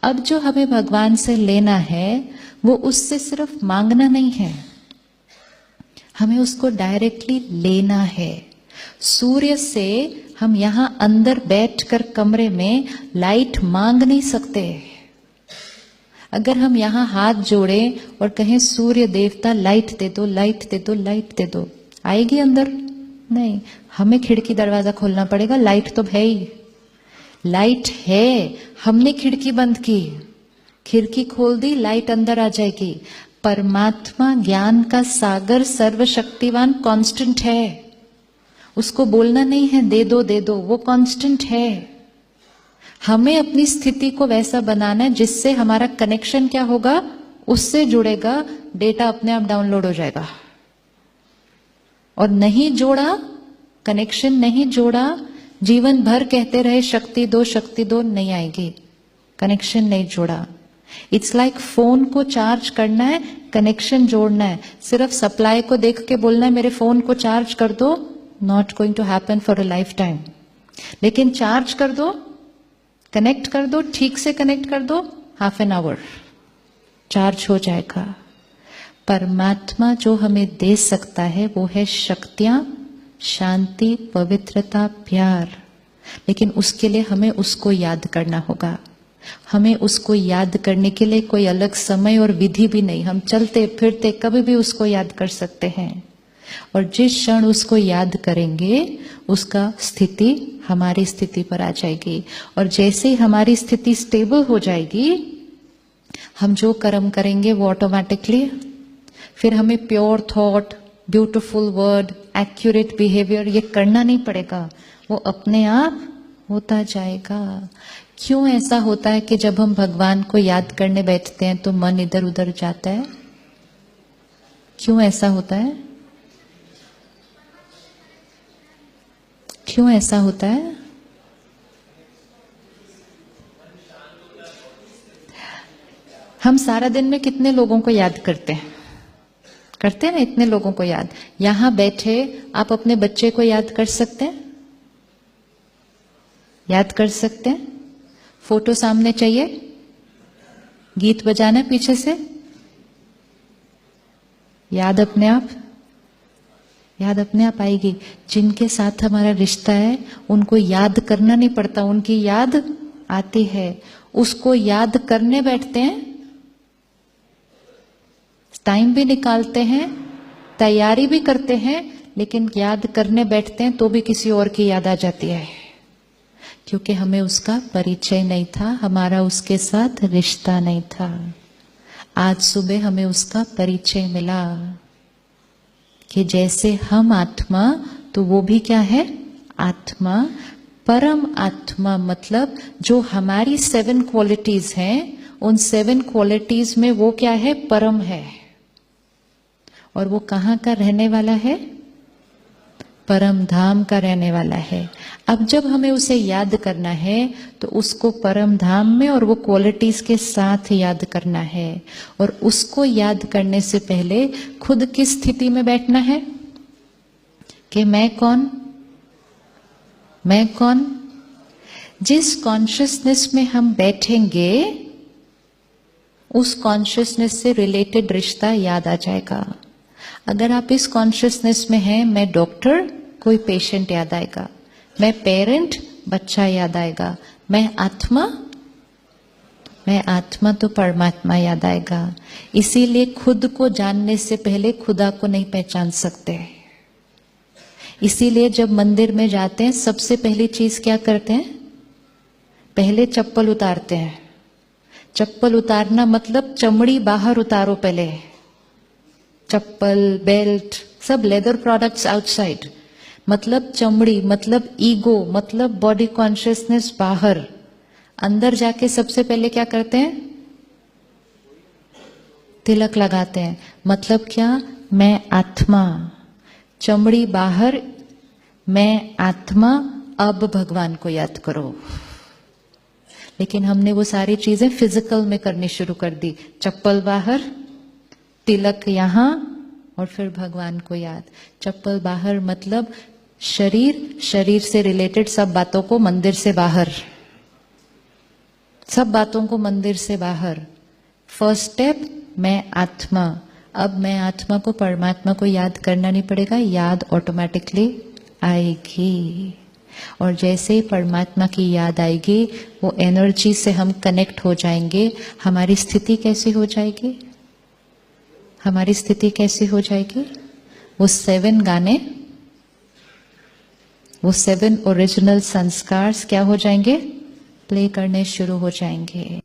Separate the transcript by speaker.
Speaker 1: अब जो हमें भगवान से लेना है वो उससे सिर्फ मांगना नहीं है, हमें उसको डायरेक्टली लेना है। सूर्य से हम यहां अंदर बैठकर कमरे में लाइट मांग नहीं सकते। अगर हम यहां हाथ जोड़ें और कहें सूर्य देवता लाइट दे दो, लाइट दे दो, लाइट दे दो, आएगी अंदर? नहीं, हमें खिड़की दरवाजा खोलना पड़ेगा। लाइट तो है ही, लाइट है, हमने खिड़की बंद की, खिड़की खोल दी, लाइट अंदर आ जाएगी। परमात्मा ज्ञान का सागर सर्वशक्तिवान कांस्टेंट है, उसको बोलना नहीं है दे दो दे दो, वो कांस्टेंट है। हमें अपनी स्थिति को वैसा बनाना है जिससे हमारा कनेक्शन क्या होगा, उससे जुड़ेगा, डेटा अपने आप डाउनलोड हो जाएगा। और नहीं जोड़ा, कनेक्शन नहीं जोड़ा, जीवन भर कहते रहे शक्ति दो, नहीं आएगी। कनेक्शन नहीं जोड़ा। इट्स लाइक फोन को चार्ज करना है, कनेक्शन जोड़ना है। सिर्फ सप्लाई को देख के बोलना है मेरे फोन को चार्ज कर दो, not going to happen for a lifetime. लेकिन चार्ज कर दो, कनेक्ट कर दो, ठीक से कनेक्ट कर दो, हाफ एन आवर चार्ज हो जाएगा। परमात्मा जो हमें दे सकता है वो है शक्तियां, शांति, पवित्रता, प्यार। लेकिन उसके लिए हमें उसको याद करना होगा। हमें उसको याद करने के लिए कोई अलग समय और विधि भी नहीं, हम चलते फिरते कभी भी उसको याद कर सकते हैं। और जिस क्षण उसको याद करेंगे उसका स्थिति हमारी स्थिति पर आ जाएगी। और जैसे ही हमारी स्थिति स्टेबल हो जाएगी, हम जो कर्म करेंगे वो ऑटोमेटिकली, फिर हमें pure thought, beautiful word, accurate behaviour ये करना नहीं पड़ेगा, वो अपने आप होता जाएगा। क्यों ऐसा होता है कि जब हम भगवान को याद करने बैठते हैं तो मन इधर उधर जाता है? क्यों ऐसा होता है? क्यों ऐसा होता है? हम सारा दिन में कितने लोगों को याद करते हैं? करते हैं ना, इतने लोगों को याद। यहां बैठे आप अपने बच्चे को याद कर सकते हैं? याद कर सकते हैं? फोटो सामने चाहिए, गीत बजाना पीछे से, याद अपने आप, याद अपने आप आएगी। जिनके साथ हमारा रिश्ता है उनको याद करना नहीं पड़ता, उनकी याद आती है। उसको याद करने बैठते हैं, टाइम भी निकालते हैं, तैयारी भी करते हैं, लेकिन याद करने बैठते हैं तो भी किसी और की याद आ जाती है, क्योंकि हमें उसका परिचय नहीं था, हमारा उसके साथ रिश्ता नहीं था। आज सुबह हमें उसका परिचय मिला कि जैसे हम आत्मा तो वो भी क्या है, आत्मा। परम आत्मा मतलब जो हमारी 7 क्वालिटीज हैं, उन 7 क्वालिटीज में वो क्या है, परम है। और वो कहाँ का रहने वाला है? परम धाम का रहने वाला है। अब जब हमें उसे याद करना है तो उसको परम धाम में और वो क्वालिटीज के साथ याद करना है। और उसको याद करने से पहले खुद की स्थिति में बैठना है कि मैं कौन, मैं कौन। जिस कॉन्शियसनेस में हम बैठेंगे उस कॉन्शियसनेस से रिलेटेड रिश्ता याद आ जाएगा। अगर आप इस कॉन्शियसनेस में हैं, मैं डॉक्टर, कोई पेशेंट याद आएगा। मैं पेरेंट, बच्चा याद आएगा। मैं आत्मा तो परमात्मा याद आएगा। इसीलिए खुद को जानने से पहले खुदा को नहीं पहचान सकते। इसीलिए जब मंदिर में जाते हैं सबसे पहली चीज क्या करते हैं? पहले चप्पल उतारते हैं। चप्पल उतारना मतलब चमड़ी बाहर उतारो पहले। चप्पल, बेल्ट, सब लेदर प्रोडक्ट्स आउटसाइड, मतलब चमड़ी, मतलब ईगो, मतलब बॉडी कॉन्शियसनेस बाहर। अंदर जाके सबसे पहले क्या करते हैं? तिलक लगाते हैं। मतलब क्या? मैं आत्मा। चमड़ी बाहर, मैं आत्मा। अब भगवान को याद करो। लेकिन हमने वो सारी चीजें फिजिकल में करनी शुरू कर दी। चप्पल बाहर, तिलक यहां, और फिर भगवान को याद। चप्पल बाहर मतलब शरीर, शरीर से रिलेटेड सब बातों को मंदिर से बाहर। सब बातों को मंदिर से बाहर। फर्स्ट स्टेप, मैं आत्मा। अब मैं आत्मा को, परमात्मा को याद करना नहीं पड़ेगा, याद ऑटोमेटिकली आएगी। और जैसे ही परमात्मा की याद आएगी, वो एनर्जी से हम कनेक्ट हो जाएंगे। हमारी स्थिति कैसी हो जाएगी? हमारी स्थिति कैसी हो जाएगी? वो 7 गाने, वो 7 ओरिजिनल संस्कार क्या हो जाएंगे? प्ले करने शुरू हो जाएंगे।